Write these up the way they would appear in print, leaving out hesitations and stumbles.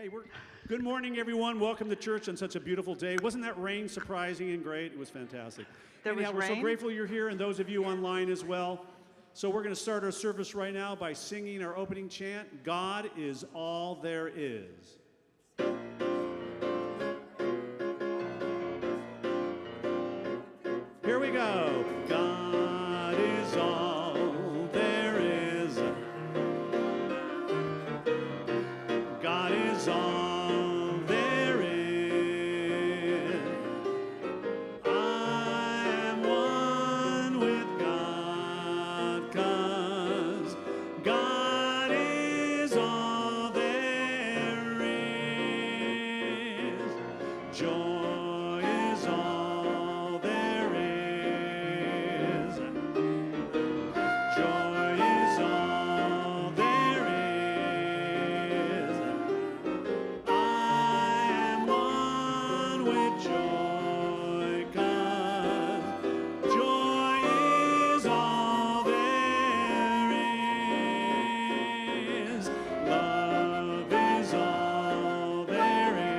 Hey, good morning, everyone. Welcome to church on such a beautiful day. Wasn't that rain surprising and great? It was fantastic. Anyhow, we're so grateful you're here, and those of you online as well. So we're going to start our service right now by singing our opening chant, God is all there is. Here we go. God is all there is. God is all there is. I am one with God, 'cause God is all there is. Joy is all there is. Joy is all there is. I am one with joy, 'cause joy is all there is. Love is all there is.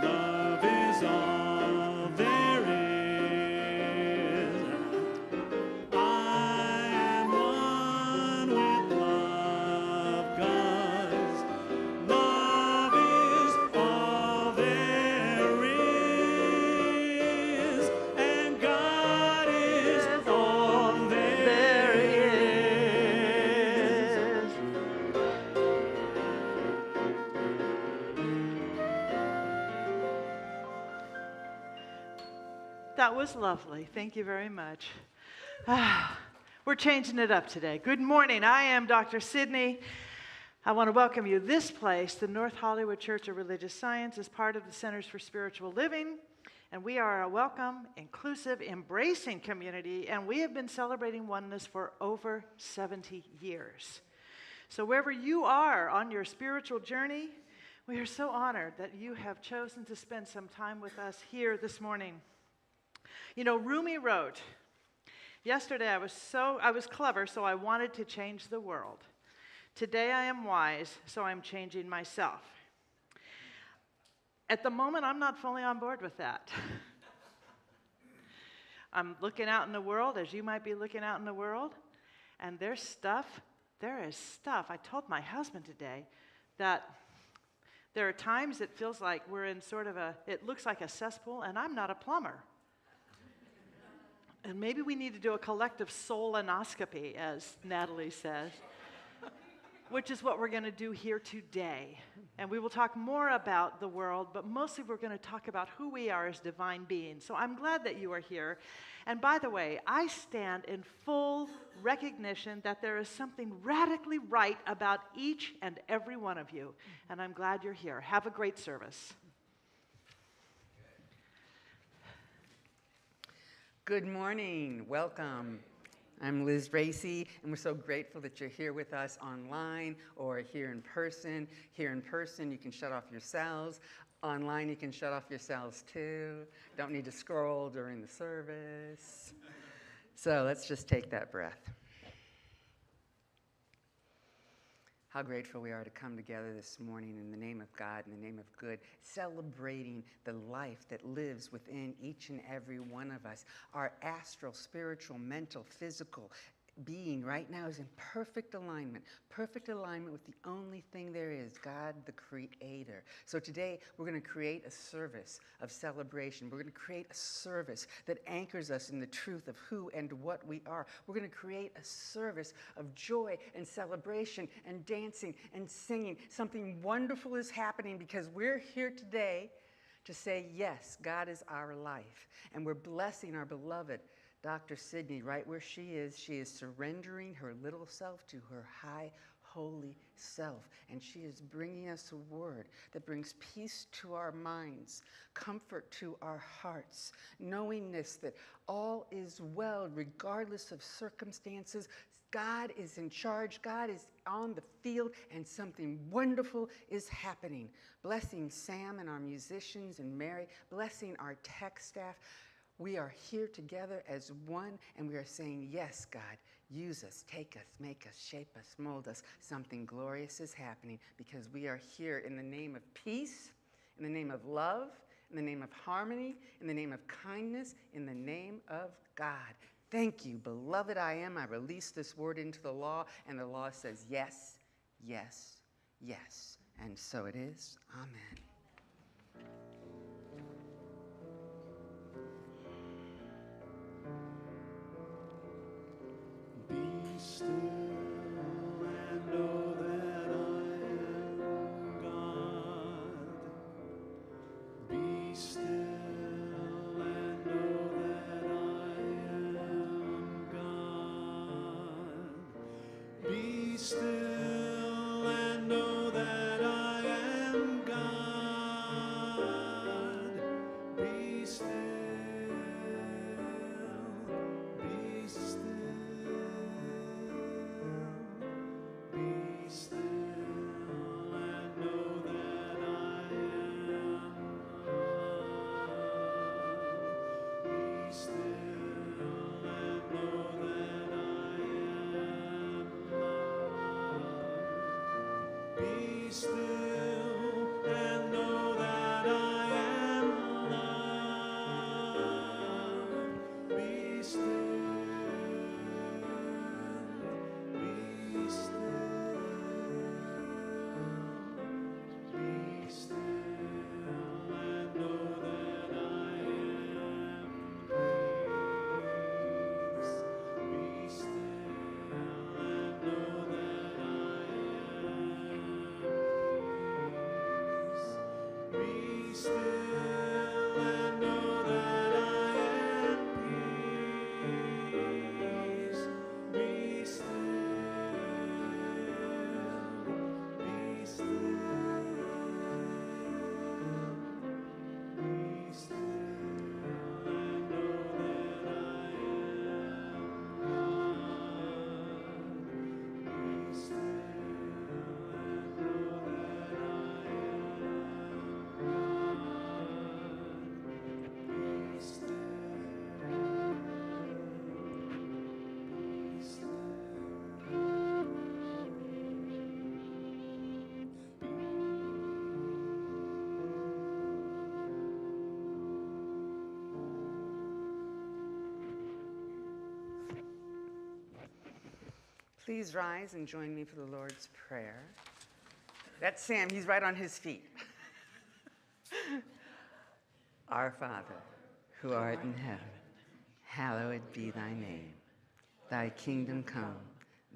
Love is all there is. I am one with love, 'cause love is all there is, and God is all there is. That was lovely. Thank you very much. We're changing it up today. Good morning. I am Dr. Sydney. I want to welcome you. This place, the North Hollywood Church of Religious Science, is part of the Centers for Spiritual Living, and we are a welcome, inclusive, embracing community, and we have been celebrating oneness for over 70 years. So wherever you are on your spiritual journey, we are so honored that you have chosen to spend some time with us here this morning. You know, Rumi wrote, yesterday I was clever, so I wanted to change the world. Today I am wise, so I'm changing myself. At the moment, I'm not fully on board with that. I'm looking out in the world, as you might be looking out in the world, and there is stuff. I told my husband today that there are times it feels like we're in it looks like a cesspool, and I'm not a plumber. And maybe we need to do a collective soul-anoscopy, as Natalie says, which is what we're going to do here today. And we will talk more about the world, but mostly we're going to talk about who we are as divine beings. So I'm glad that you are here. And by the way, I stand in full recognition that there is something radically right about each and every one of you. And I'm glad you're here. Have a great service. Good morning. Welcome. I'm Liz Racy, and we're so grateful that you're here with us online or here in person. Here in person, you can shut off your cells. Online, you can shut off your cells too. Don't need to scroll during the service. So let's just take that breath. How grateful we are to come together this morning in the name of God, in the name of good, celebrating the life that lives within each and every one of us. Our astral, spiritual, mental, physical being right now is in perfect alignment with the only thing there is, God the Creator. So today we're going to create a service of celebration. We're going to create a service that anchors us in the truth of who and what we are. We're going to create a service of joy and celebration and dancing and singing. Something wonderful is happening because we're here today to say, yes, God is our life. And we're blessing our beloved Dr. Sydney right where she is surrendering her little self to her high, holy self. And she is bringing us a word that brings peace to our minds, comfort to our hearts, knowingness that all is well regardless of circumstances. God is in charge. God is on the field, and something wonderful is happening. Blessing Sam and our musicians and Mary, blessing our tech staff. We are here together as one, and we are saying, yes, God, Use us, take us, make us, shape us, mold us. Something glorious is happening because we are here in the name of peace, in the name of love, in the name of harmony, in the name of kindness, in the name of God. Thank you, beloved I am. I release this word into the law, and the law says yes, yes, yes. And so it is. Amen. Be still and know that I am God. Be still and know that I am God. Be still and know that I am God. Be still. Be still. Be still and know that I am God. Be still and know that I am God. Be still and know that I am loved. Be still. Be still. Be still and know that I am peace. Be still and know that I am peace. Be still and know that I am peace. Be still. Be still. Be still and know that I am God. Be still and know that I am God. Be still. Be still. Please rise and join me for the Lord's Prayer. That's Sam. He's right on his feet. Our Father, who art in heaven, hallowed be thy name. Thy kingdom come,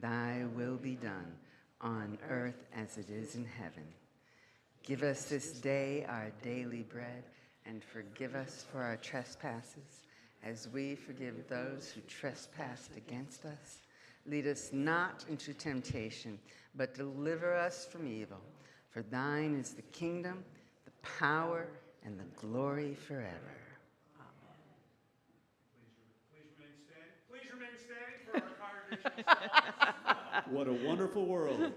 thy will be done, on earth as it is in heaven. Give us this day our daily bread, and forgive us for our trespasses, as we forgive those who trespass against us. Lead us not into temptation, but deliver us from evil. For thine is the kingdom, the power, and the glory forever. Please remain standing for our congregational song. What a wonderful world.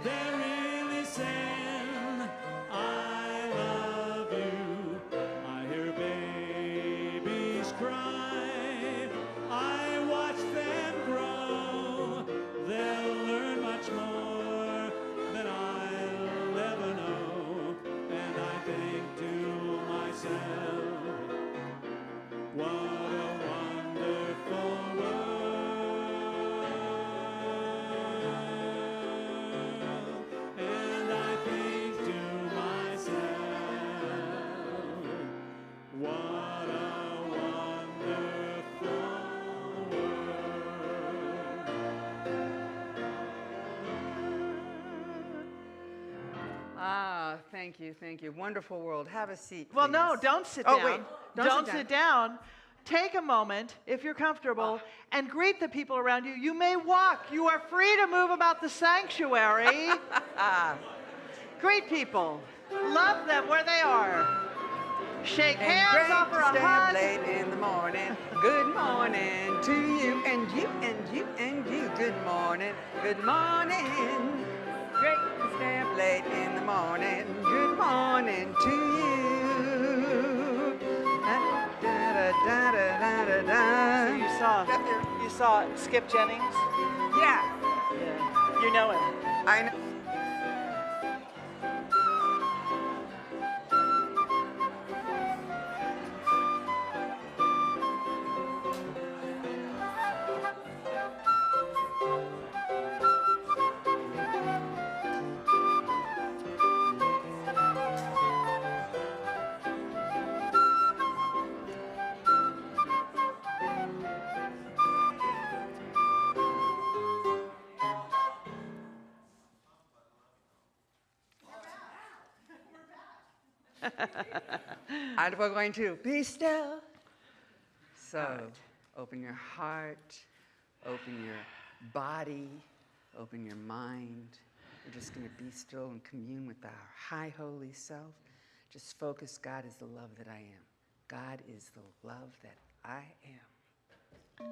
They're really saying, I love thank you, thank you. Wonderful world. Have a seat, Well, please. no, don't sit Oh, down. wait. Don't sit down. Take a moment, if you're comfortable, and greet the people around you. You may walk. You are free to move about the sanctuary. Greet people. Love them where they are. Shake And hands, great offer to a stay hug. up late in the morning. Good morning to you and you and you and you. Good morning, good morning. Great to stay up late in the morning. Good morning to you. Da, da, da, da, da, da. So you saw Skip Jennings? Yeah, Yeah. You know him. I know. And we're going to be still. So, open your heart, open your body, open your mind. We're just going to be still and commune with our high holy self. Just focus. God is the love that I am. God is the love that I am.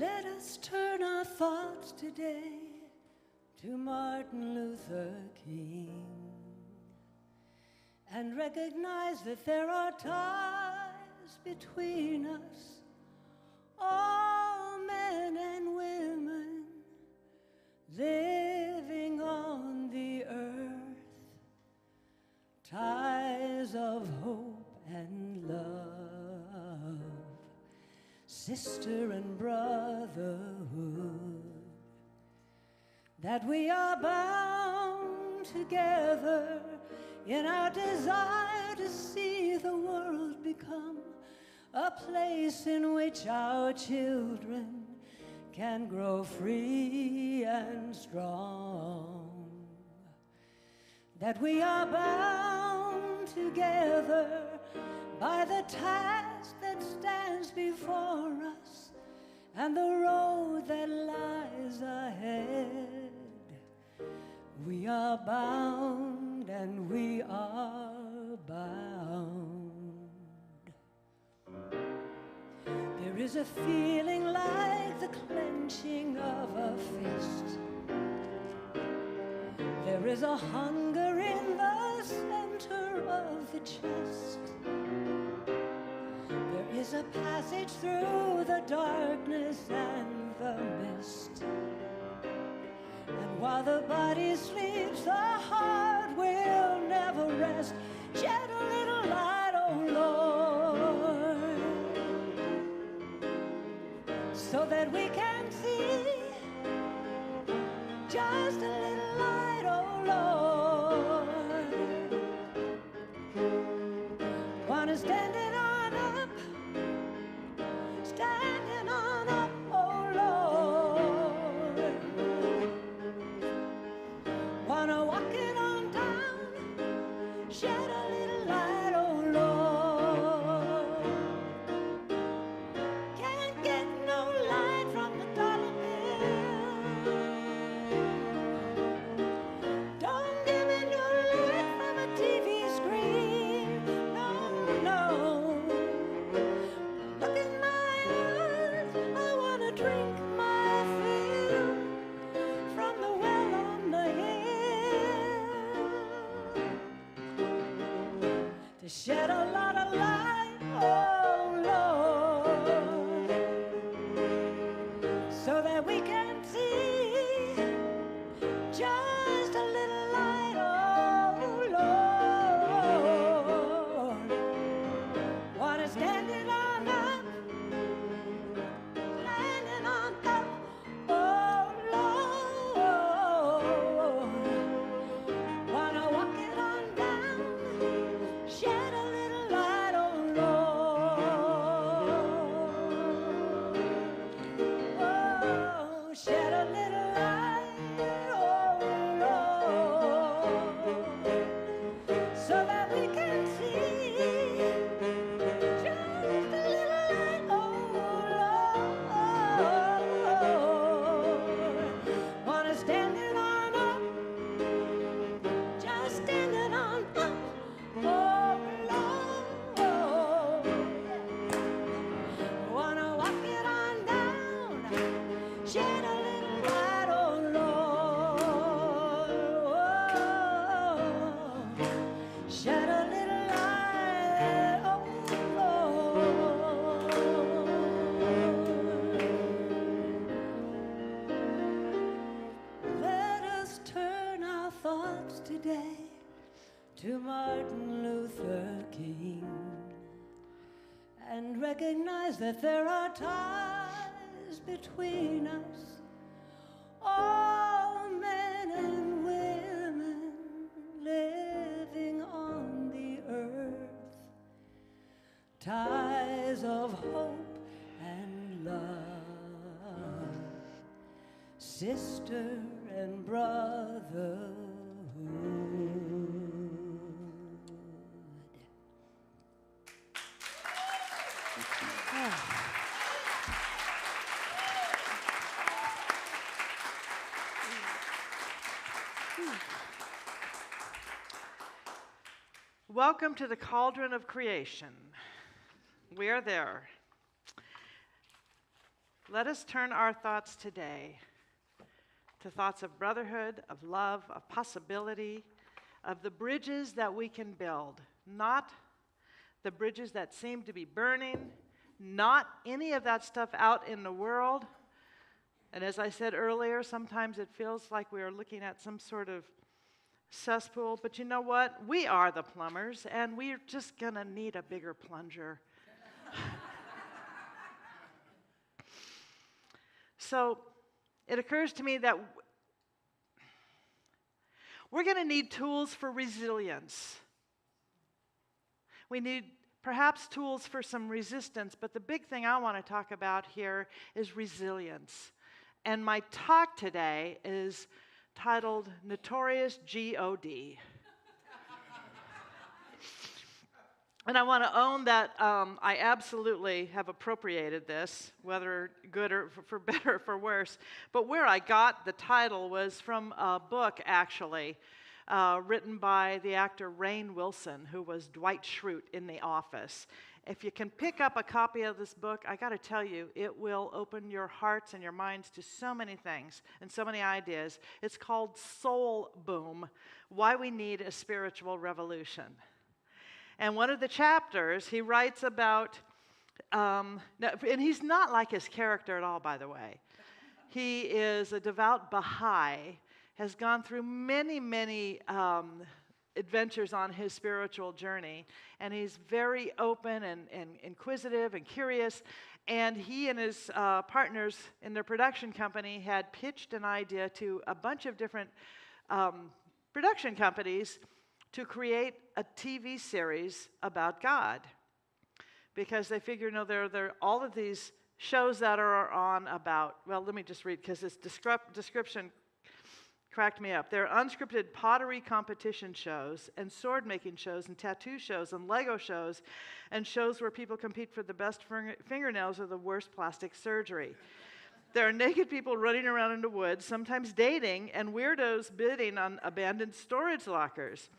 Let us turn our thoughts today to Martin Luther King and recognize that there are ties between us, all men and women living on the earth, ties of hope and love, sister and brotherhood, that we are bound together in our desire to see the world become a place in which our children can grow free and strong, that we are bound together by the task that stands before us and the road that lies ahead. We are bound and we are bound. There is a feeling like the clenching of a fist. There is a hunger in the center of the chest. There is a passage through the darkness and the mist. And while the body sleeps, the heart will never rest. Shed a little light, oh Lord, so that we can see just a little light, oh Lord. Wanna standing on up, standing on up, oh Lord. Wanna walk it on down, shed a little light, oh Lord. Can't get no light from the dollar bill. Don't give me no light from a TV screen. No, no. Look in my eyes, I wanna drink my fill from the well on the hill, to shed a lot of light, oh Lord, so that we can see just a little light, oh Lord. Wanna standing on up, landing on top, oh Lord. Wanna walk it on down, shed a little light, oh Lord. Oh, shed a little light, oh Lord, so that we can see just a little light, oh Lord. Wanna standing on up, just standing on up, oh Lord. Wanna walk it on down, shed a little light, oh Lord. Shed a little light, oh Lord. Let us turn our thoughts today to Martin Luther King and recognize that there are ties between us, all men and women living on the earth, ties of hope and love, sister and brotherhood. Welcome to the cauldron of creation. We are there. let us turn our thoughts today to thoughts of brotherhood, of love, of possibility, of the bridges that we can build, not the bridges that seem to be burning, not any of that stuff out in the world. And as I said earlier, sometimes it feels like we are looking at some sort of cesspool, but you know what? We are the plumbers, and we're just going to need a bigger plunger. So it occurs to me that we're going to need tools for resilience. We need perhaps tools for some resistance, but the big thing I want to talk about here is resilience. And my talk today is titled Notorious G-O-D. And I want to own that I absolutely have appropriated this, whether good or for better or for worse. But where I got the title was from a book, actually, written by the actor Rainn Wilson, who was Dwight Schrute in The Office. If you can pick up a copy of this book, I got to tell you, it will open your hearts and your minds to so many things and so many ideas. It's called Soul Boom: Why We Need a Spiritual Revolution. And one of the chapters, he writes about, and he's not like his character at all, by the way. He is a devout Baha'i, has gone through many, many adventures on his spiritual journey, and he's very open and inquisitive and curious. And he and his partners in their production company had pitched an idea to a bunch of different production companies to create a TV series about God, because they figure, there are all of these shows that are on about, well, let me just read, because this description cracked me up. There are unscripted pottery competition shows and sword-making shows and tattoo shows and Lego shows and shows where people compete for the best fingernails or the worst plastic surgery. There are naked people running around in the woods, sometimes dating, and weirdos bidding on abandoned storage lockers.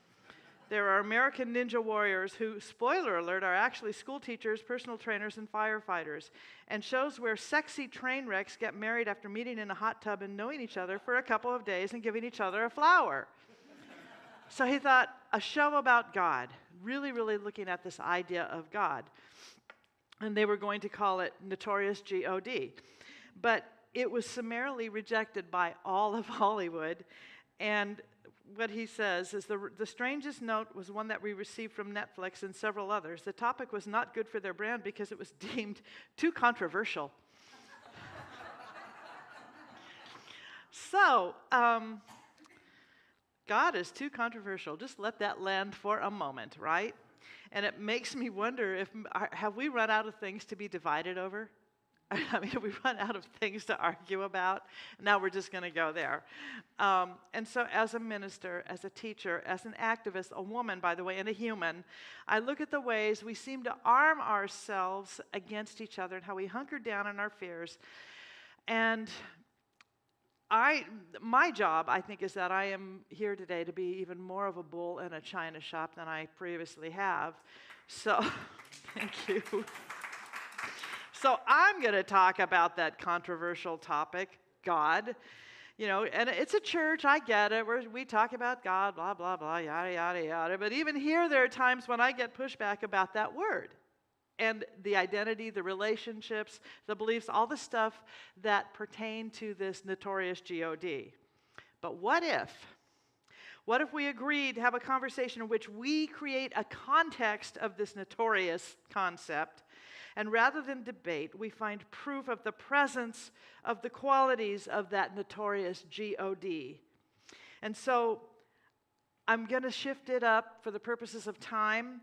There are American Ninja Warriors who, spoiler alert, are actually school teachers, personal trainers, and firefighters. And shows where sexy train wrecks get married after meeting in a hot tub and knowing each other for a couple of days and giving each other a flower. So he thought, a show about God, really, really looking at this idea of God. And they were going to call it Notorious G-O-D. But it was summarily rejected by all of Hollywood. And what he says is the strangest note was one that we received from Netflix and several others. The topic was not good for their brand because it was deemed too controversial. So, God is too controversial. Just let that land for a moment, right? And it makes me wonder, have we run out of things to be divided over? I mean, we run out of things to argue about. Now we're just going to go there. And so as a minister, as a teacher, as an activist, a woman, by the way, and a human, I look at the ways we seem to arm ourselves against each other and how we hunker down in our fears. And my job, I think, is that I am here today to be even more of a bull in a china shop than I previously have. So, thank you. So I'm going to talk about that controversial topic, God. And it's a church, I get it, where we talk about God, blah, blah, blah, yada, yada, yada. But even here, there are times when I get pushback about that word. And the identity, the relationships, the beliefs, all the stuff that pertain to this notorious G-O-D. But what if we agreed to have a conversation in which we create a context of this notorious concept, and rather than debate, we find proof of the presence of the qualities of that notorious G-O-D. And so I'm going to shift it up for the purposes of time.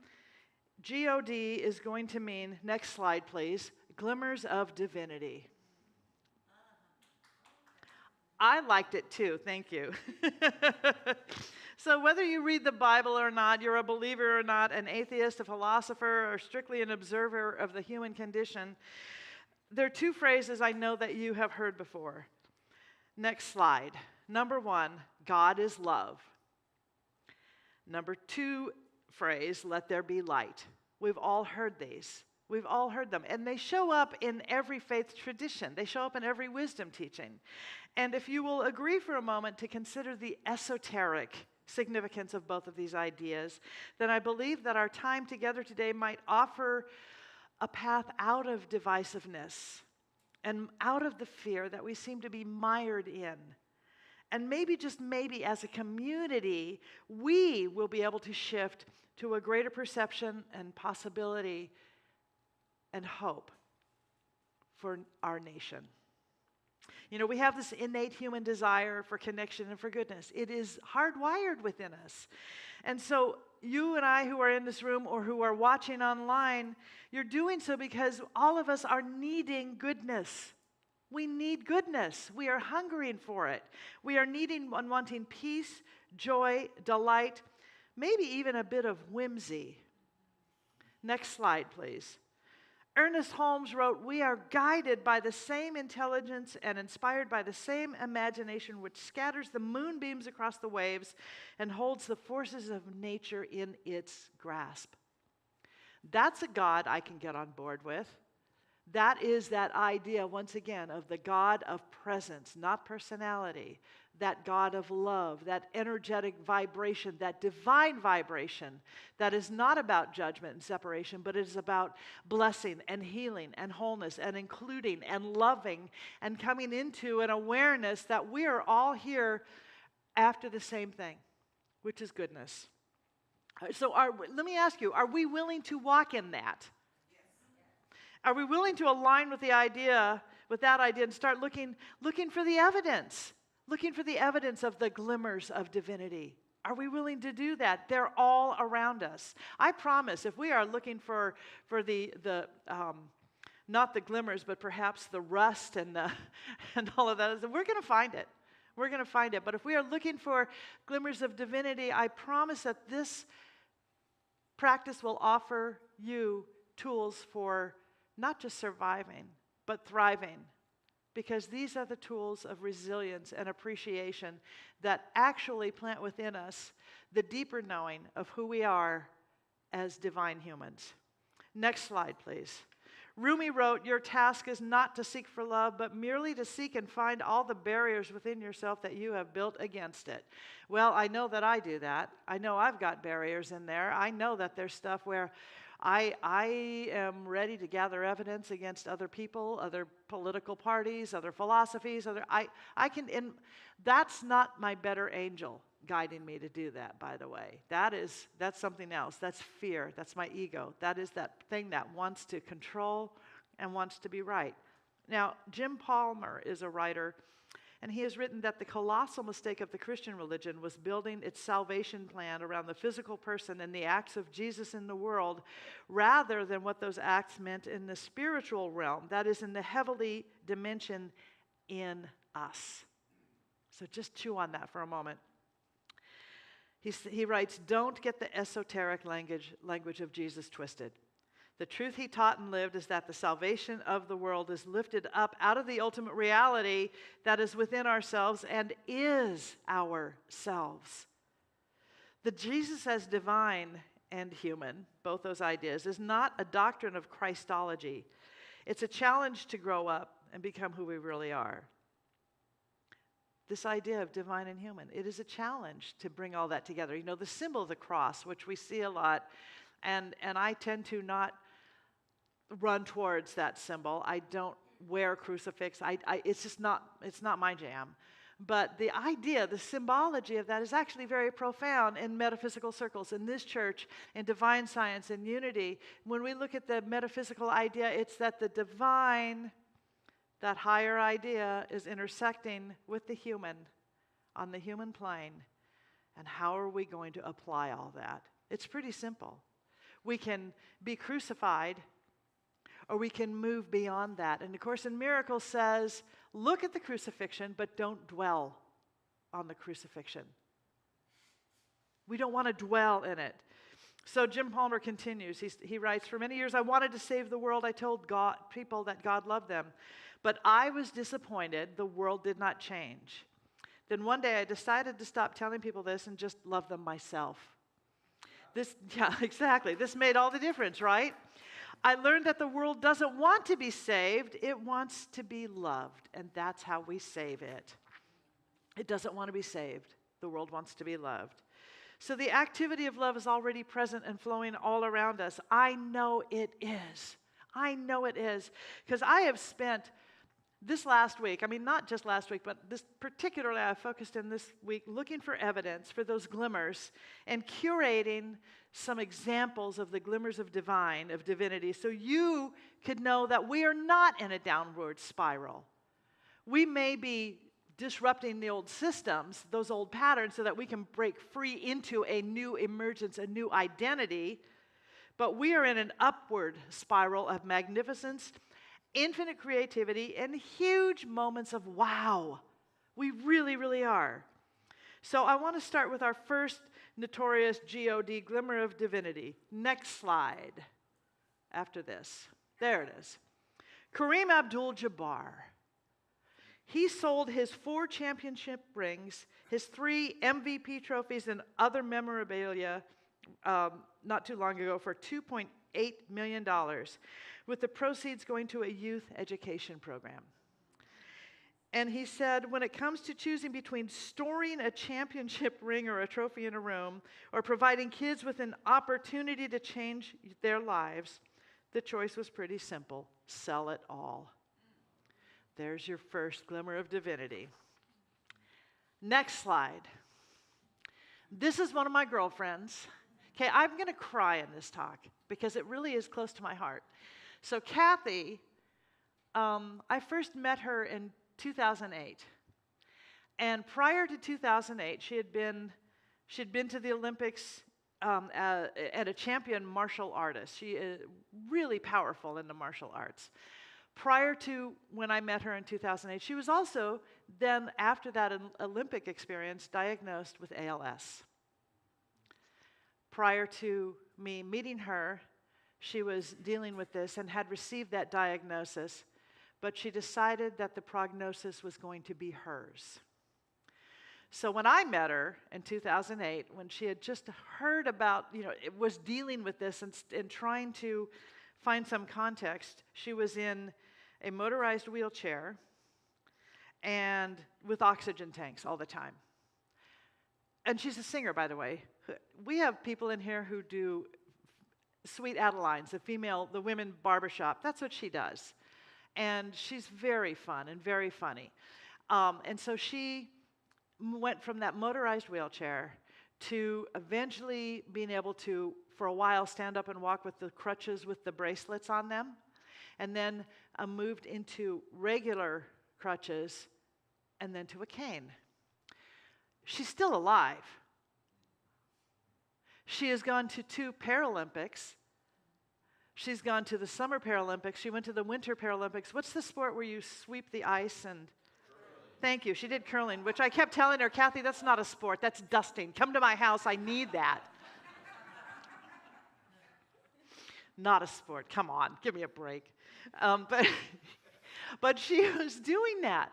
G-O-D is going to mean, next slide please, glimmers of divinity. I liked it too, thank you. So whether you read the Bible or not, you're a believer or not, an atheist, a philosopher, or strictly an observer of the human condition, there are two phrases I know that you have heard before. Next slide. Number one, God is love. Number two phrase, let there be light. We've all heard these. We've all heard them. And they show up in every faith tradition. They show up in every wisdom teaching. And if you will agree for a moment to consider the esoteric significance of both of these ideas, then I believe that our time together today might offer a path out of divisiveness and out of the fear that we seem to be mired in. And maybe, just maybe, as a community, we will be able to shift to a greater perception and possibility and hope for our nation. You know, we have this innate human desire for connection and for goodness. It is hardwired within us. And so you and I who are in this room or who are watching online, you're doing so because all of us are needing goodness. We need goodness. We are hungering for it. We are needing and wanting peace, joy, delight, maybe even a bit of whimsy. Next slide, please. Ernest Holmes wrote, "We are guided by the same intelligence and inspired by the same imagination which scatters the moonbeams across the waves and holds the forces of nature in its grasp." That's a God I can get on board with. That is that idea, once again, of the God of presence, not personality, that God of love, that energetic vibration, that divine vibration that is not about judgment and separation, but it is about blessing and healing and wholeness and including and loving and coming into an awareness that we are all here after the same thing, which is goodness. So let me ask you, are we willing to walk in that? Are we willing to align with the idea, with that idea, and start looking for the evidence? Looking for the evidence of the glimmers of divinity. Are we willing to do that? They're all around us. I promise, if we are looking for the not the glimmers, but perhaps the rust and and all of that, we're going to find it. We're going to find it. But if we are looking for glimmers of divinity, I promise that this practice will offer you tools for not just surviving, but thriving. Because these are the tools of resilience and appreciation that actually plant within us the deeper knowing of who we are as divine humans. Next slide, please. Rumi wrote, "Your task is not to seek for love, but merely to seek and find all the barriers within yourself that you have built against it." Well, I know that I do that. I know I've got barriers in there. I know that there's stuff where I am ready to gather evidence against other people, other political parties, other philosophies. And that's not my better angel guiding me to do that, by the way. That's something else. That's fear. That's my ego. That is that thing that wants to control and wants to be right. Now, Jim Palmer is a writer, and he has written that the colossal mistake of the Christian religion was building its salvation plan around the physical person and the acts of Jesus in the world, rather than what those acts meant in the spiritual realm, that is, in the heavenly dimension in us. So just chew on that for a moment. He writes, "Don't get the esoteric language of Jesus twisted. The truth he taught and lived is that the salvation of the world is lifted up out of the ultimate reality that is within ourselves and is ourselves. The Jesus as divine and human, both those ideas, is not a doctrine of Christology. It's a challenge to grow up and become who we really are." This idea of divine and human, it is a challenge to bring all that together. You know, the symbol of the cross, which we see a lot, and I tend to not run towards that symbol. I don't wear a crucifix. It's just not, it's not my jam. But the idea, the symbology of that is actually very profound in metaphysical circles, in this church, in divine science, in unity. When we look at the metaphysical idea, it's that the divine, that higher idea, is intersecting with the human on the human plane. And how are we going to apply all that? It's pretty simple. We can be crucified, or we can move beyond that. And the Course in Miracles says, look at the crucifixion, but don't dwell on the crucifixion. We don't want to dwell in it. So Jim Palmer continues. He writes, "For many years I wanted to save the world. I told people that God loved them. But I was disappointed the world did not change. Then one day I decided to stop telling people this and just love them myself." Yeah, exactly. This made all the difference, right? I learned that the world doesn't want to be saved, it wants to be loved, and that's how we save it. It doesn't want to be saved. The world wants to be loved. So the activity of love is already present and flowing all around us. I know it is. I know it is. Because I have spent this last week, I mean, not just last week, but this particularly I focused in this week looking for evidence for those glimmers and curating some examples of the glimmers of divinity, so you could know that we are not in a downward spiral. We may be disrupting the old systems, those old patterns, so that we can break free into a new emergence, a new identity, but we are in an upward spiral of magnificence, infinite creativity, and huge moments of wow. We really, really are. So I want to start with our first Notorious G-O-D, Glimmer of Divinity. Next slide after this. There it is. Kareem Abdul-Jabbar. He sold his 4 championship rings, his 3 MVP trophies, and other memorabilia not too long ago for $2.8 million, with the proceeds going to a youth education program. And he said, when it comes to choosing between storing a championship ring or a trophy in a room or providing kids with an opportunity to change their lives, the choice was pretty simple. Sell it all. There's your first glimmer of divinity. Next slide. This is one of my girlfriends. Okay, I'm going to cry in this talk because it really is close to my heart. So Kathy, I first met her in 2008. And prior to 2008, she had been to the Olympics and a champion martial artist. She is really powerful in the martial arts. Prior to when I met her in 2008, she was also then, after that Olympic experience, diagnosed with ALS. Prior to me meeting her, she was dealing with this and had received that diagnosis, but she decided that the prognosis was going to be hers. So when I met her in 2008, when she had just heard about, it was dealing with this and trying to find some context, she was in a motorized wheelchair and with oxygen tanks all the time. And she's a singer, by the way. We have people in here who do Sweet Adelines, the women barbershop. That's what she does. And she's very fun and very funny. And so she went from that motorized wheelchair to eventually being able to, for a while, stand up and walk with the crutches with the bracelets on them. And then moved into regular crutches and then to a cane. She's still alive. She has gone to 2 Paralympics. She's gone to the Summer Paralympics. She went to the Winter Paralympics. What's the sport where you sweep the ice and... Curling. Thank you. She did curling, which I kept telling her, Kathy, that's not a sport. That's dusting. Come to my house. I need that. Not a sport. Come on. Give me a break. But she was doing that.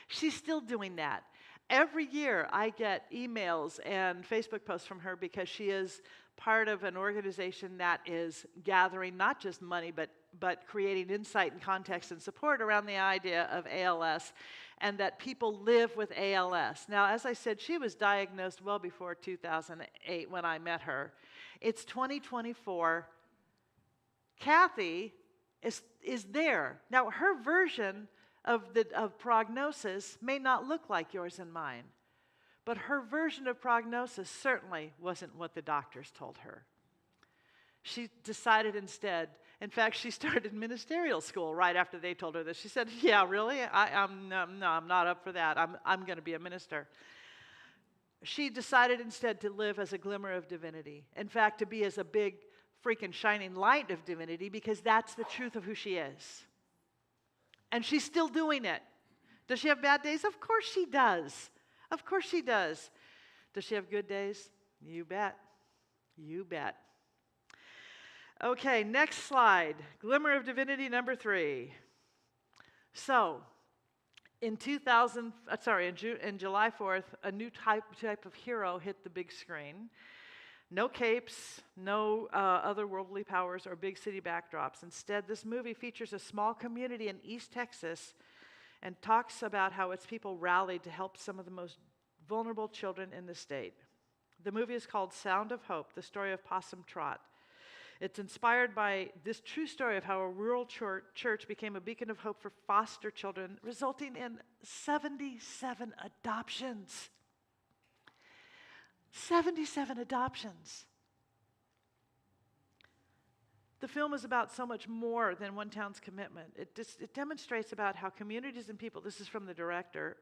She's still doing that. Every year I get emails and Facebook posts from her because she is part of an organization that is gathering not just money, but creating insight and context and support around the idea of ALS and that people live with ALS. Now, as I said, she was diagnosed well before 2008 when I met her. It's 2024. Kathy is there. Now, her version of prognosis may not look like yours and mine, but her version of prognosis certainly wasn't what the doctors told her. She decided instead, in fact, she started ministerial school right after they told her this. She said, yeah, really? I'm not up for that. I'm going to be a minister. She decided instead to live as a glimmer of divinity. In fact, to be as a big freaking shining light of divinity, because that's the truth of who she is. And she's still doing it. Does she have bad days? Of course she does. Of course she does. Does she have good days? You bet. You bet. Okay, next slide. Glimmer of divinity number 3. So, in July 4th, a new type of hero hit the big screen. No capes, no otherworldly powers or big city backdrops. Instead, this movie features a small community in East Texas and talks about how its people rallied to help some of the most vulnerable children in the state. The movie is called Sound of Hope, the story of Possum Trot. It's inspired by this true story of how a rural church became a beacon of hope for foster children, resulting in 77 adoptions. 77 adoptions. The film is about so much more than one town's commitment. It demonstrates about how communities and people, this is from the director,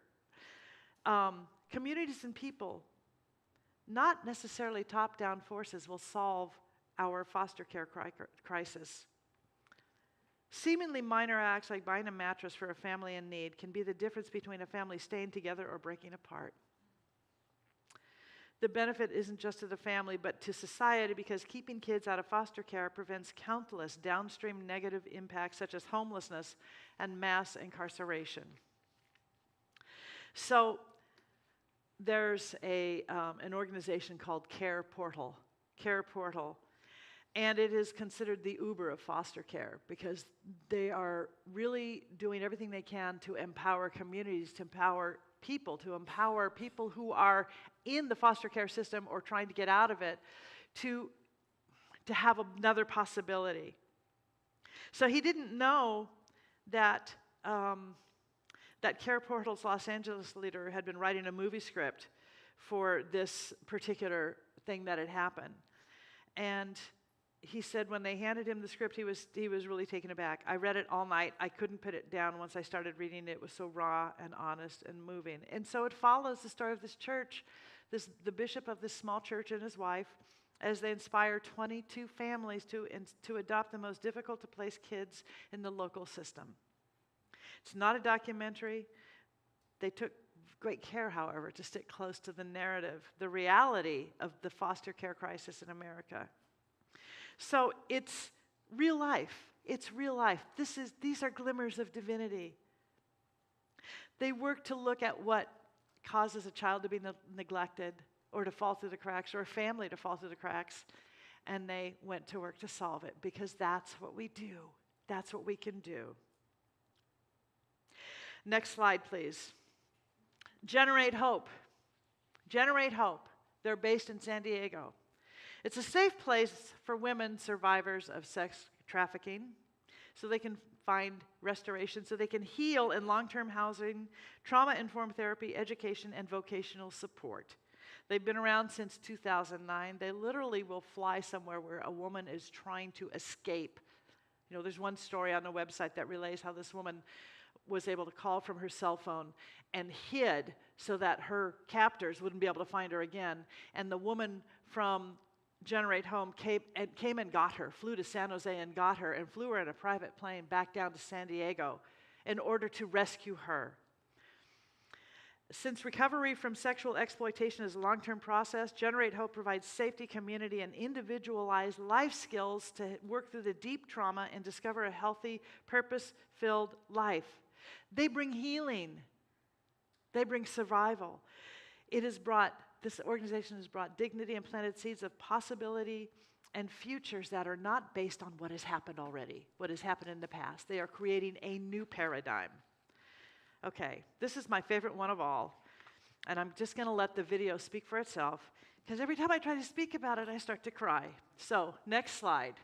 communities and people, not necessarily top-down forces, will solve our foster care crisis. Seemingly minor acts like buying a mattress for a family in need can be the difference between a family staying together or breaking apart. The benefit isn't just to the family, but to society, because keeping kids out of foster care prevents countless downstream negative impacts such as homelessness and mass incarceration. So there's an organization called Care Portal, and it is considered the Uber of foster care because they are really doing everything they can to empower communities, to empower people who are in the foster care system or trying to get out of it, to have another possibility. So he didn't know that that Care Portal's Los Angeles leader had been writing a movie script for this particular thing that had happened. And he said when they handed him the script, he was really taken aback. I read it all night. I couldn't put it down once I started reading it. It was so raw and honest and moving. And so it follows the story of this church, the bishop of this small church and his wife, as they inspire 22 families to adopt the most difficult to place kids in the local system. It's not a documentary. They took great care, however, to stick close to the narrative, the reality of the foster care crisis in America. So it's real life. It's real life. These are glimmers of divinity. They work to look at what causes a child to be neglected or to fall through the cracks or a family to fall through the cracks, and they went to work to solve it because that's what we do. That's what we can do. Next slide, please. Generate Hope. Generate Hope. They're based in San Diego. It's a safe place for women survivors of sex trafficking so they can find restoration, so they can heal in long-term housing, trauma-informed therapy, education, and vocational support. They've been around since 2009. They literally will fly somewhere where a woman is trying to escape. You know, there's one story on the website that relays how this woman was able to call from her cell phone and hid so that her captors wouldn't be able to find her again. And the woman from Generate Home came and got her, flew to San Jose and got her, and flew her in a private plane back down to San Diego in order to rescue her. Since recovery from sexual exploitation is a long-term process, Generate Hope provides safety, community, and individualized life skills to work through the deep trauma and discover a healthy, purpose-filled life. They bring healing. They bring survival. This organization has brought dignity and planted seeds of possibility and futures that are not based on what has happened already, what has happened in the past. They are creating a new paradigm. Okay, this is my favorite one of all, and I'm just going to let the video speak for itself, because every time I try to speak about it, I start to cry. So, next slide.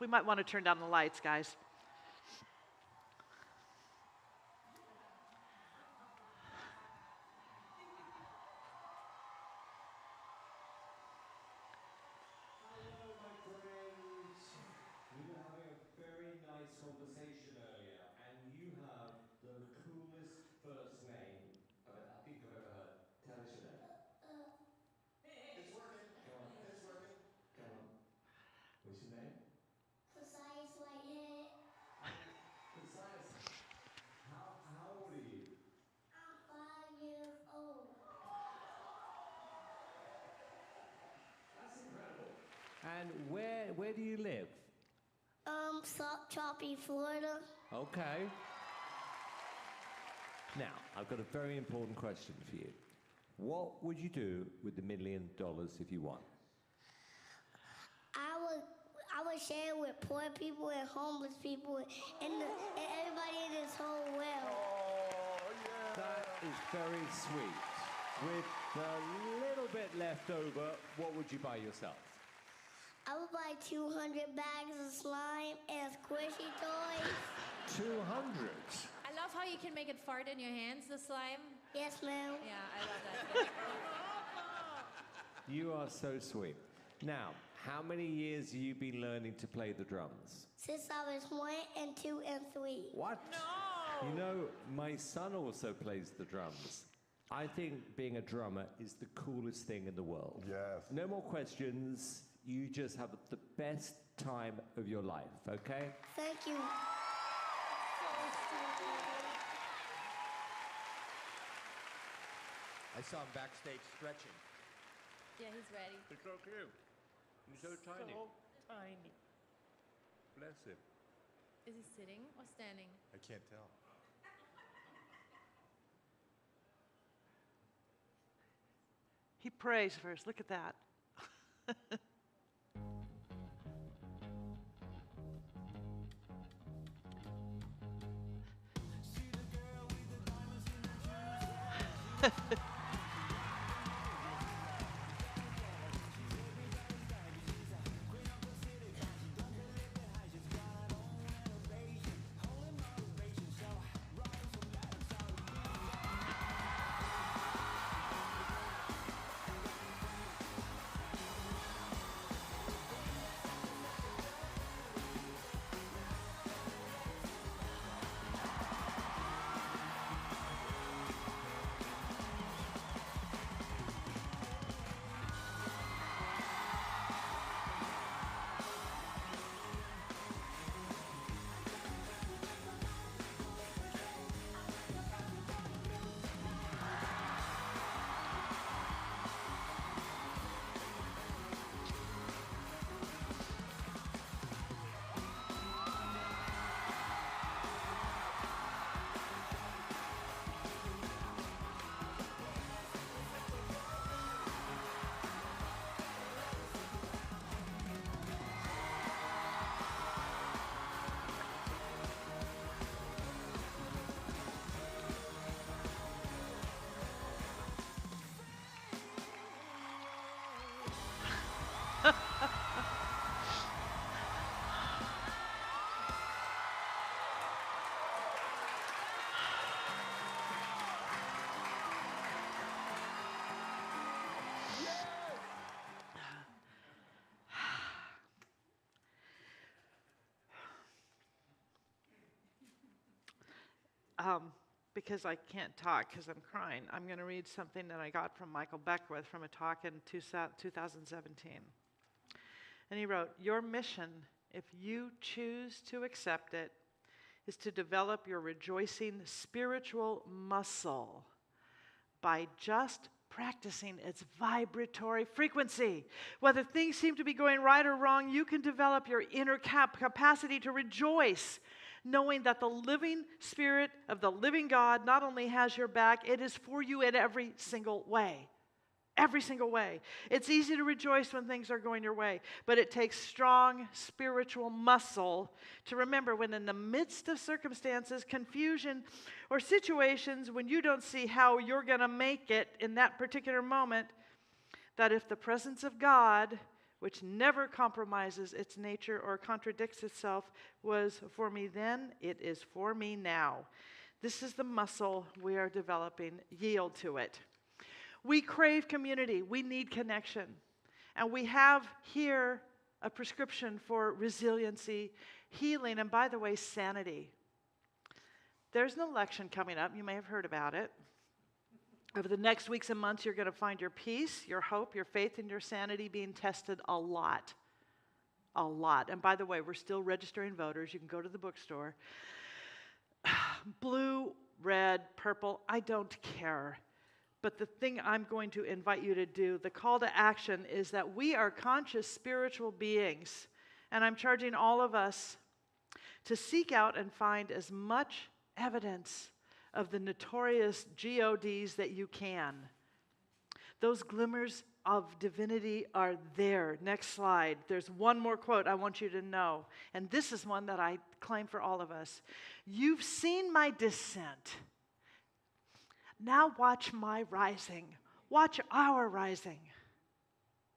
We might want to turn down the lights, guys. Conversation earlier, and you have the coolest first name I think I've ever heard. Tell us your name. It's working. Come on, it's working. Come on. What's your name? Precise Whitehead. Precise. How old are you? I'm 5 years old. That's incredible. And where do you live? Salt Choppy, Florida. Okay. Now, I've got a very important question for you. What would you do with the $1 million if you won? I would share it with poor people and homeless people and everybody in this whole world. That is very sweet. With a little bit left over, what would you buy yourself? I would buy 200 bags of slime and squishy toys. 200? I love how you can make it fart in your hands, the slime. Yes, ma'am. Yeah, I love that. You are so sweet. Now, how many years have you been learning to play the drums? Since I was 1 and 2 and 3. What? No! You know, my son also plays the drums. I think being a drummer is the coolest thing in the world. Yes. No more questions. You just have the best time of your life, okay? Thank you. I saw him backstage stretching. Yeah, he's ready. It's so cute. He's so tiny. Tiny. Bless him. Is he sitting or standing? I can't tell. He prays first. Look at that. Because I can't talk because I'm crying, I'm going to read something that I got from Michael Beckwith from a talk in 2017. And he wrote, "Your mission, if you choose to accept it, is to develop your rejoicing spiritual muscle by just practicing its vibratory frequency. Whether things seem to be going right or wrong, you can develop your inner capacity to rejoice, knowing that the living Spirit of the living God not only has your back, it is for you in every single way. Every single way. It's easy to rejoice when things are going your way, but it takes strong spiritual muscle to remember when in the midst of circumstances, confusion, or situations when you don't see how you're going to make it in that particular moment, that if the presence of God, which never compromises its nature or contradicts itself, was for me then, it is for me now. This is the muscle we are developing. Yield to it. We crave community. We need connection. And we have here a prescription for resiliency, healing, and by the way, sanity. There's an election coming up. You may have heard about it. Over the next weeks and months, you're going to find your peace, your hope, your faith, and your sanity being tested a lot. A lot. And by the way, we're still registering voters. You can go to the bookstore. Blue, red, purple, I don't care. But the thing I'm going to invite you to do, the call to action, is that we are conscious spiritual beings. And I'm charging all of us to seek out and find as much evidence of the notorious G-O-Ds that you can. Those glimmers of divinity are there. Next slide. There's one more quote I want you to know, and this is one that I claim for all of us. You've seen my descent. Now watch my rising. Watch our rising.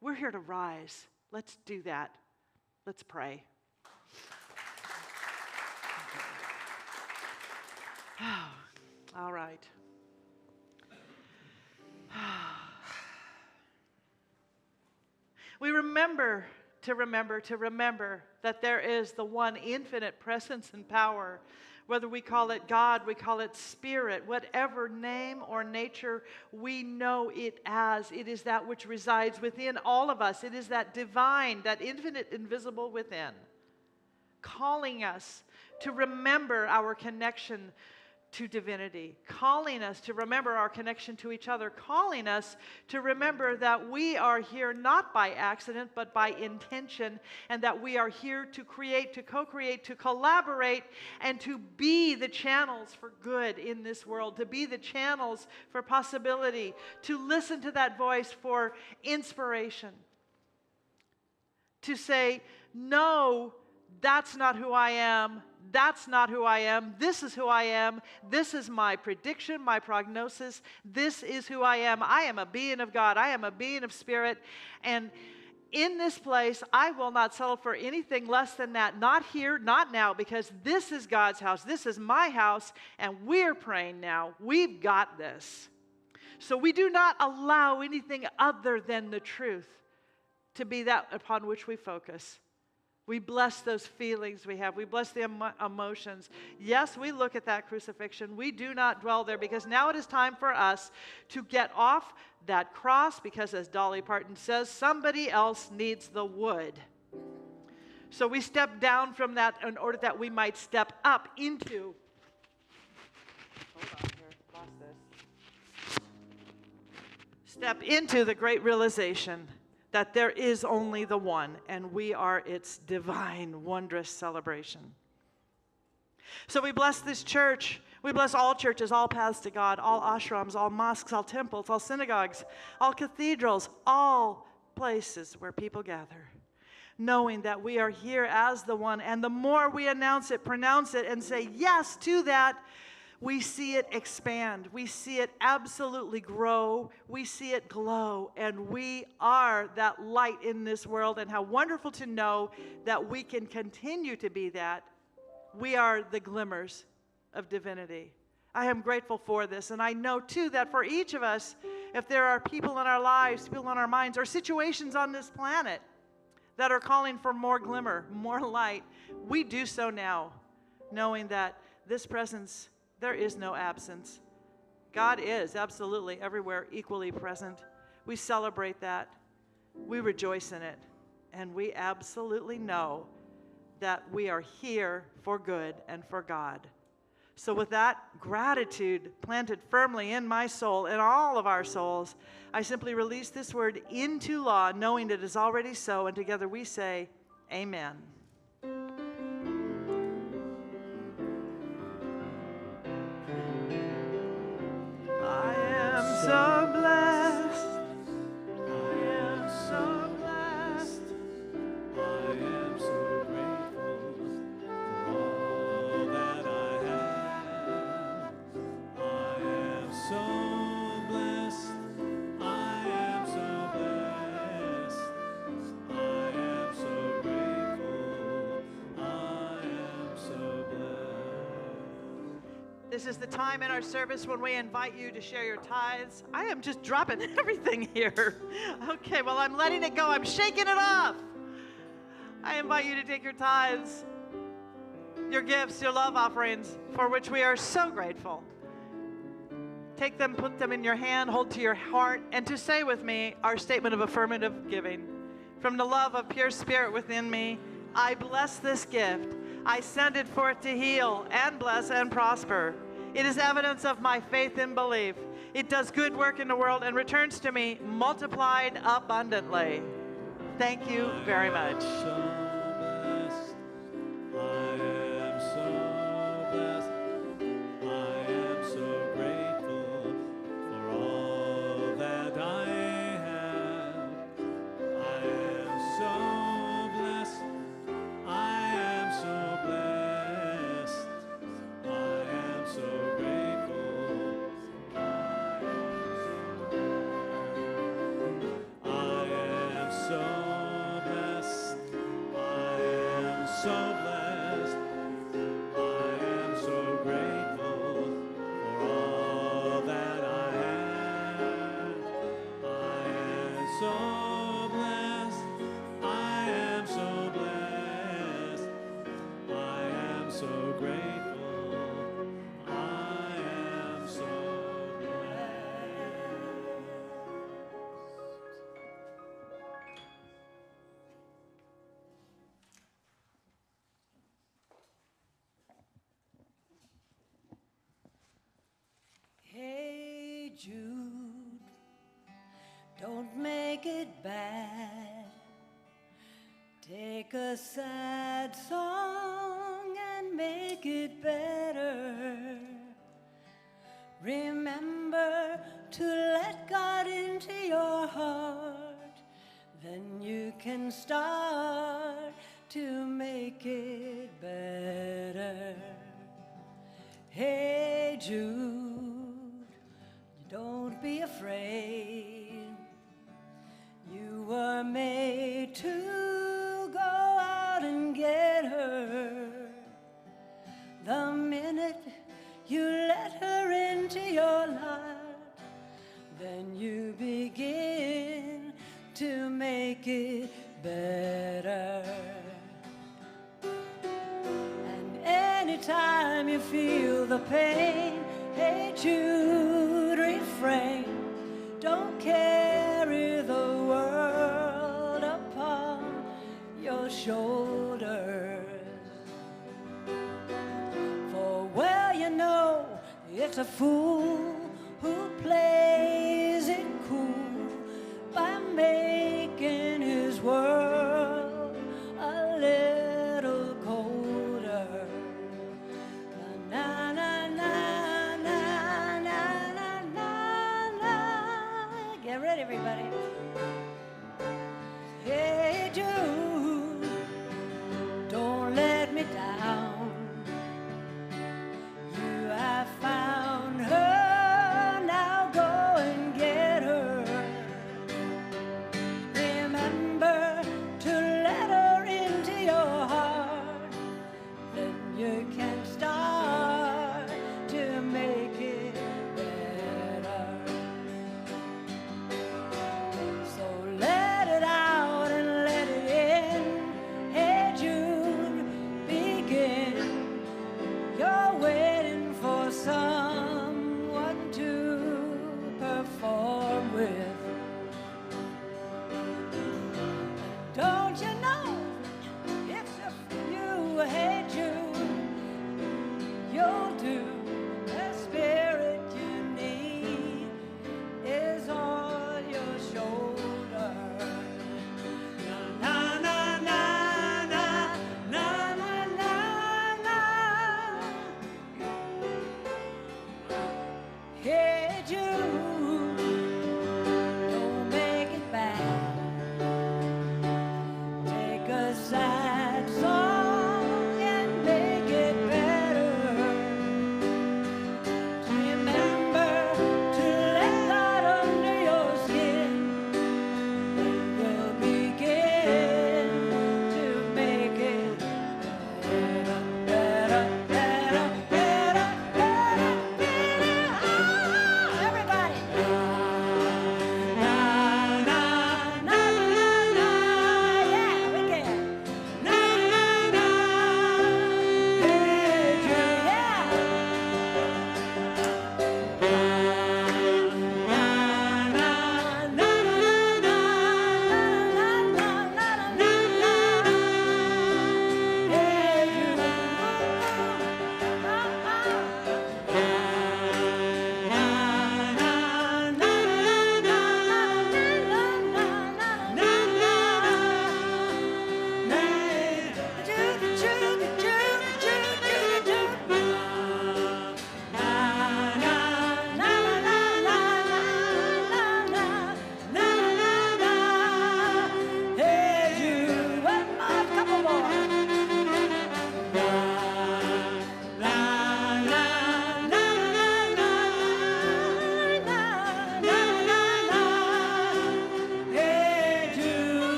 We're here to rise. Let's do that. Let's pray. All right. We remember that there is the one infinite presence and power. Whether we call it God, we call it Spirit, whatever name or nature we know it as, it is that which resides within all of us. It is that divine, that infinite, invisible within, calling us to remember our connection to divinity, calling us to remember our connection to each other, calling us to remember that we are here not by accident, but by intention, and that we are here to create, to co-create, to collaborate, and to be the channels for good in this world, to be the channels for possibility, to listen to that voice for inspiration, to say, no, that's not who I am. That's not who I am. This is who I am. This is my prediction, my prognosis. This is who I am. I am a being of God. I am a being of spirit. And in this place, I will not settle for anything less than that. Not here, not now, because this is God's house. This is my house, and we're praying now. We've got this. So we do not allow anything other than the truth to be that upon which we focus. We bless those feelings we have. We bless the emotions. Yes, we look at that crucifixion. We do not dwell there because now it is time for us to get off that cross because, as Dolly Parton says, somebody else needs the wood. So we step down from that in order that we might step up into. Hold on here. Lost this. Step into the great realization that there is only the one, and we are its divine, wondrous celebration. So we bless this church. We bless all churches, all paths to God, all ashrams, all mosques, all temples, all synagogues, all cathedrals, all places where people gather, knowing that we are here as the one, and the more we announce it, pronounce it, and say yes to that, we see it expand. We see it absolutely grow. We see it glow. And we are that light in this world. And how wonderful to know that we can continue to be that. We are the glimmers of divinity. I am grateful for this. And I know, too, that for each of us, if there are people in our lives, people in our minds, or situations on this planet that are calling for more glimmer, more light, we do so now, knowing that this presence, there is no absence. God is absolutely everywhere equally present. We celebrate that. We rejoice in it. And we absolutely know that we are here for good and for God. So with that gratitude planted firmly in my soul, in all of our souls, I simply release this word into law, knowing it is already so. And together we say, amen. So blessed, I am so blessed, I am so grateful for all that I have. I am so blessed. I am so blessed. I am so grateful. I am so blessed. This is the time in our service when we invite you to share your tithes. I am just dropping everything here. Okay, well, I'm letting it go. I'm shaking it off. I invite you to take your tithes, your gifts, your love offerings, for which we are so grateful. Take them, put them in your hand, hold to your heart, and to say with me our statement of affirmative giving. From the love of pure spirit within me, I bless this gift. I send it forth to heal and bless and prosper. It is evidence of my faith and belief. It does good work in the world and returns to me multiplied abundantly. Thank you very much. I am so blessed. I am so so blessed. I am so blessed. I am so grateful. I am so blessed. I am so blessed. I am so grateful for all that I have. I am so blessed. I am so blessed. I am so grateful. I am so blessed. Hey Jude, don't make it bad. Take a sad song and make it better. Remember to let God into your heart, then you can start to make it better. Hey Jude, don't be afraid. You were made to go out and get her. The minute you let her into your life, then you begin to make it better. And anytime you feel the pain, hey Jude, refrain. Don't carry the world upon your shoulders. For well you know it's a fool who plays it cool by making his world a little colder. Na na na na na na na na. Get ready, everybody. Hey Jude, don't let me down. You have found her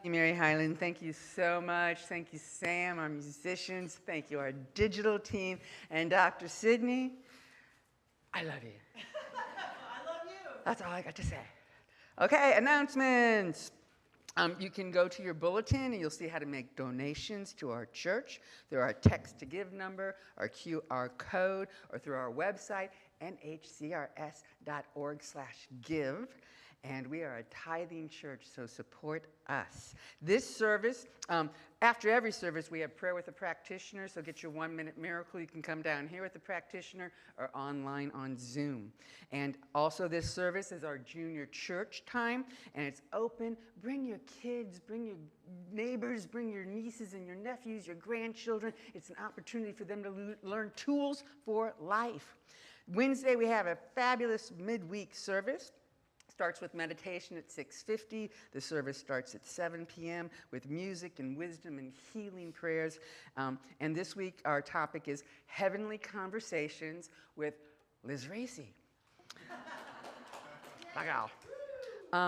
you, Mary Highland. Thank you so much. Thank you, Sam, our musicians. Thank you, our digital team. And Dr. Sydney, I love you. I love you. That's all I got to say. Okay, announcements. You can go to your bulletin and you'll see how to make donations to our church through our text to give number, our QR code, or through our website, nhcrs.org/give. And we are a tithing church, so support us. This service, after every service, we have prayer with a practitioner, so get your 1-minute miracle. You can come down here with the practitioner or online on Zoom. And also this service is our junior church time, and it's open. Bring your kids, bring your neighbors, bring your nieces and your nephews, your grandchildren. It's an opportunity for them to learn tools for life. Wednesday, we have a fabulous midweek service. Starts with meditation at 6:50. The service starts at 7 p.m. with music and wisdom and healing prayers. And this week, our topic is Heavenly Conversations with Liz Racy. Wow.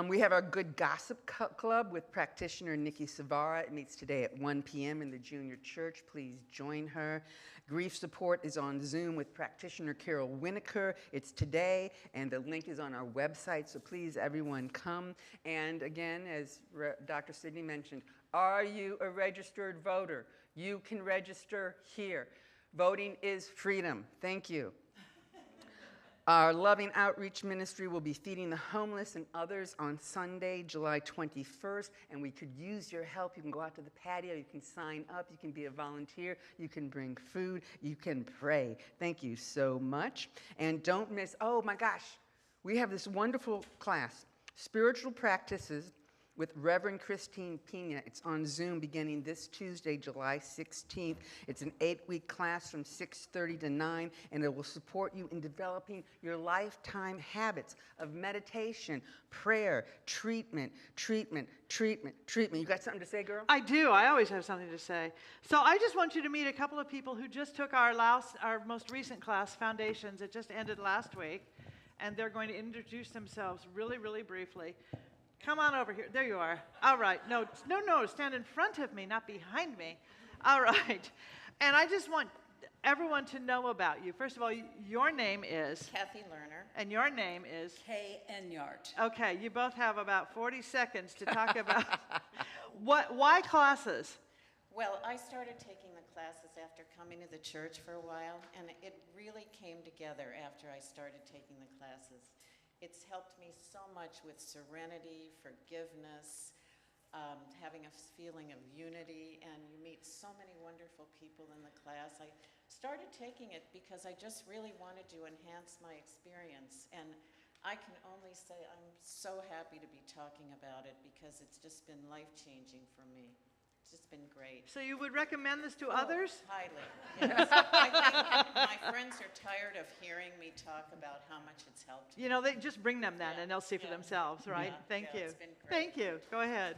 We have our Good Gossip Club with practitioner Nikki Savara. It meets today at 1 p.m. in the junior church. Please join her. Grief support is on Zoom with practitioner Carol Winokur. It's today, and the link is on our website, so please, everyone, come. And again, as Dr. Sydney mentioned, are you a registered voter? You can register here. Voting is freedom. Thank you. Our Loving Outreach Ministry will be feeding the homeless and others on Sunday, July 21st, and we could use your help. You can go out to the patio, you can sign up, you can be a volunteer, you can bring food, you can pray. Thank you so much. And don't miss, oh my gosh, we have this wonderful class, Spiritual Practices with Reverend Christine Pina. It's on Zoom beginning this Tuesday, July 16th. It's an 8-week class from 6:30 to 9, and it will support you in developing your lifetime habits of meditation, prayer, treatment. You got something to say, girl? I do. I always have something to say. So I just want you to meet a couple of people who just took our most recent class, Foundations. It just ended last week, and they're going to introduce themselves really, really briefly. Come on over here. There you are. All right. No, stand in front of me, not behind me. All right. And I just want everyone to know about you. First of all, your name is? Kathy Lerner. And your name is? Kay Enyart. Okay. You both have about 40 seconds to talk about why classes? Well, I started taking the classes after coming to the church for a while, and it really came together after I started taking the classes. It's helped me so much with serenity, forgiveness, having a feeling of unity, and you meet so many wonderful people in the class. I started taking it because I just really wanted to enhance my experience, and I can only say I'm so happy to be talking about it because it's just been life-changing for me. It's just been great. So you would recommend this to others? Highly, yes. I think my friends are tired of hearing me talk about how much it's helped me. You know, they just bring them then, Yeah, and they'll see for yeah. themselves, right? Yeah, Thank yeah, you. it's been great. Thank you. Go ahead.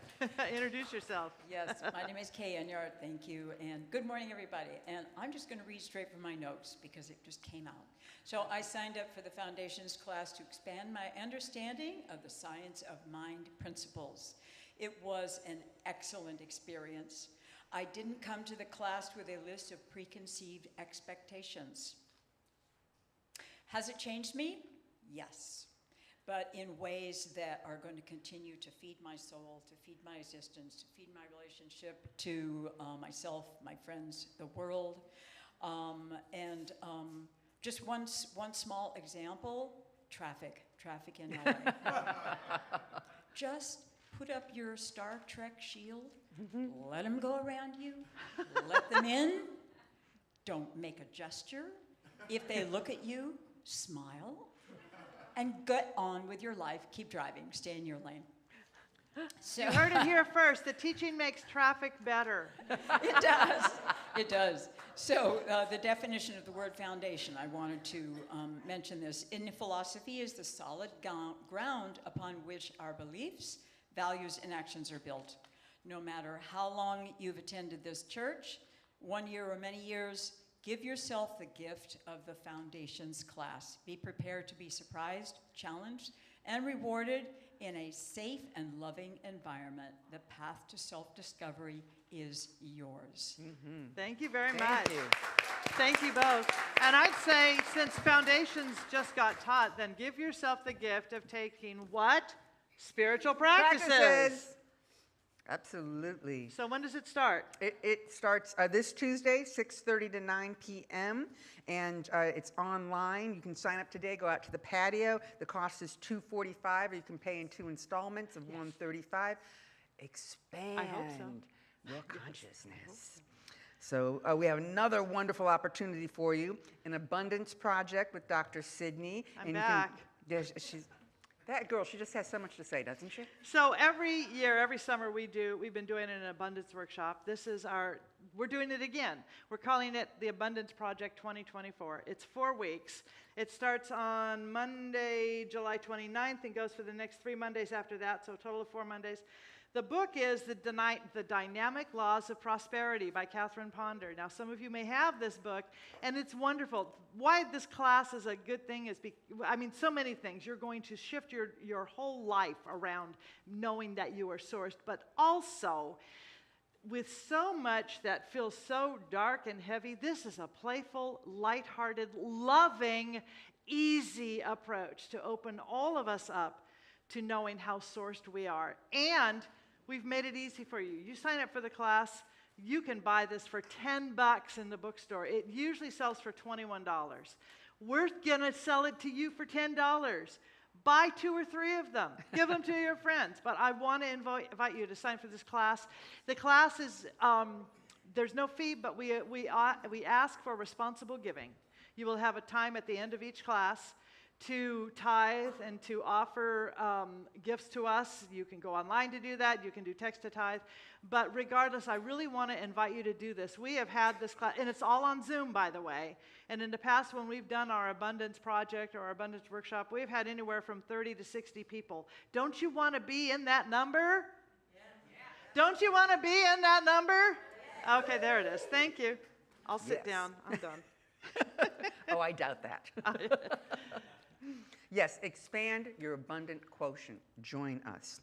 Introduce yourself. Yes, my name is Kay Enyart, thank you, and good morning, everybody. And I'm just going to read straight from my notes because it just came out. So I signed up for the Foundations class to expand my understanding of the science of mind principles. It was an excellent experience. I didn't come to the class with a list of preconceived expectations. Has it changed me? Yes, but in ways that are going to continue to feed my soul, to feed my existence, to feed my relationship to myself, my friends, the world. Just one small example, traffic in LA. Just put up your Star Trek shield, let them go around you, let them in, don't make a gesture. If they look at you, smile, and get on with your life. Keep driving, stay in your lane. So, You heard it here first. The teaching makes traffic better. It does. It does. So the definition of the word foundation, I wanted to mention this. In philosophy is the solid ground upon which our beliefs, values, and actions are built. No matter how long you've attended this church, 1 year or many years, give yourself the gift of the Foundations class. Be prepared to be surprised, challenged, and rewarded in a safe and loving environment. The path to self-discovery is yours. Thank you very Thank much. you. Thank you both. And I'd say, since Foundations just got taught, then give yourself the gift of taking what? Spiritual practices. Absolutely. So when does it start? It starts this Tuesday, 6:30 to 9 p.m., and it's online. You can sign up today, go out to the patio. The cost is $245, or you can pay in 2 installments of $135. Expand I hope so. your consciousness. So we have another wonderful opportunity for you, an abundance project with Dr. Sydney. I'm back. That girl, she just has so much to say, doesn't she? So every year, every summer we've been doing an abundance workshop. We're doing it again. We're calling it the Abundance Project 2024. It's 4 weeks. It starts on Monday, July 29th, and goes for the next 3 Mondays after that, so a total of 4 Mondays. The book is The Dynamic Laws of Prosperity by Catherine Ponder. Now, some of you may have this book, and it's wonderful. Why this class is a good thing is, so many things. You're going to shift your whole life around knowing that you are sourced, but also, with so much that feels so dark and heavy, this is a playful, lighthearted, loving, easy approach to open all of us up to knowing how sourced we are. And we've made it easy for you. You sign up for the class, you can buy this for $10 in the bookstore. It usually sells for $21. We're gonna sell it to you for $10. Buy 2 or 3 of them. Give them to your friends. But I want to invite you to sign for this class. The class is, there's no fee, but we ask for responsible giving. You will have a time at the end of each class to tithe and to offer gifts to us. You can go online to do that. You can do text to tithe. But regardless, I really want to invite you to do this. We have had this class, and it's all on Zoom, by the way. And in the past, when we've done our Abundance Project or our Abundance Workshop, we've had anywhere from 30 to 60 people. Don't you want to be in that number? Yeah. Don't you want to be in that number? Yeah. Okay, there it is. Thank you. I'll sit down. I'm done. Oh, I doubt that. Yes, expand your abundant quotient. Join us.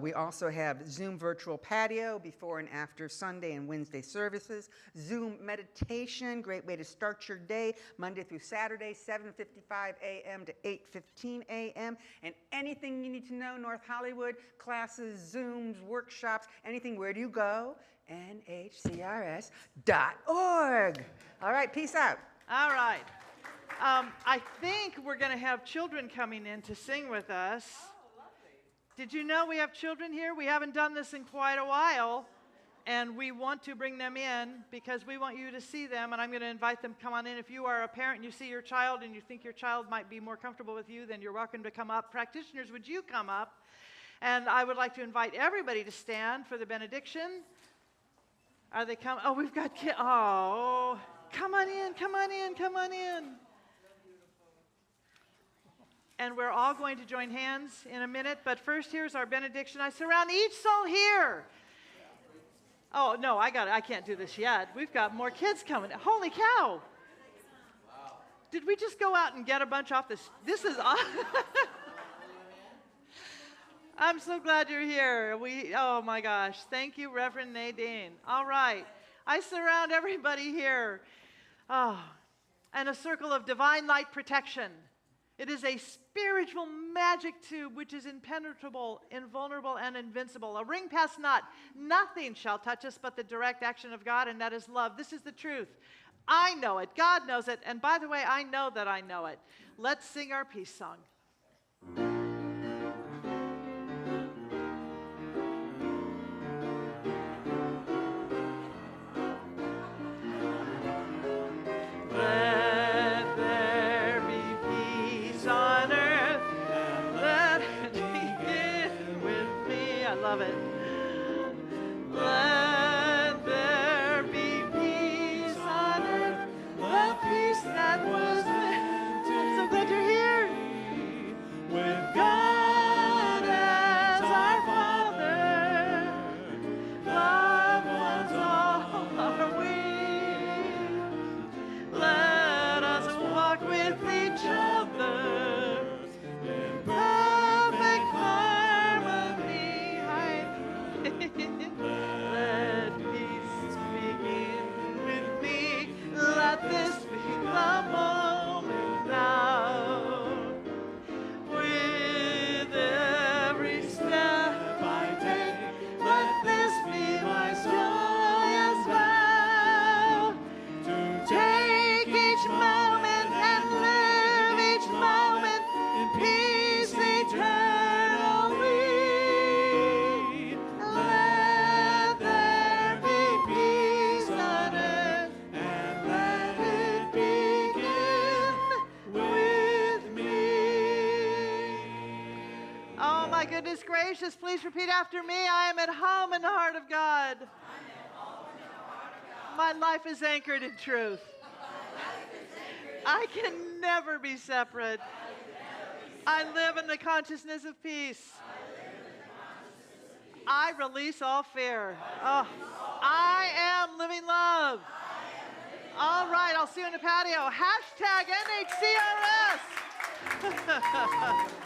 We also have Zoom virtual patio before and after Sunday and Wednesday services. Zoom meditation, great way to start your day, Monday through Saturday, 7:55 a.m. to 8:15 a.m. And anything you need to know, North Hollywood, classes, Zooms, workshops, anything, where do you go? nhcrs.org. All right, peace out. All right. I think we're going to have children coming in to sing with us. Oh, lovely. Did you know we have children here? We haven't done this in quite a while, and we want to bring them in because we want you to see them, and I'm going to invite them to come on in. If you are a parent and you see your child and you think your child might be more comfortable with you, then you're welcome to come up. Practitioners, would you come up? And I would like to invite everybody to stand for the benediction. Are they coming? Oh, we've got kids. Oh, come on in, come on in, come on in. And we're all going to join hands in a minute, but first here's our benediction. I surround each soul here. Oh, no, I can't do this yet. We've got more kids coming. Holy cow. Wow. Did we just go out and get a bunch off this? This is awesome. I'm so glad you're here. Oh my gosh. Thank you, Reverend Nadine. All right. I surround everybody here. Oh, and a circle of divine light protection. It is a spiritual magic tube which is impenetrable, invulnerable, and invincible. A ring past not. Nothing shall touch us but the direct action of God, and that is love. This is the truth. I know it. God knows it. And by the way, I know that I know it. Let's sing our peace song. Love it. Let there be peace on earth, the peace that was meant. I'm so glad you're here. With God as our Father, loved ones all are we. Let us walk with each other in perfect harmony. gracious. Please repeat after me. I am at home in the heart of God. My life is anchored in truth. I can never be separate. I live in the consciousness of peace. I release all fear. Oh, I am living love. All right, I'll see you in the patio. #NHCRS.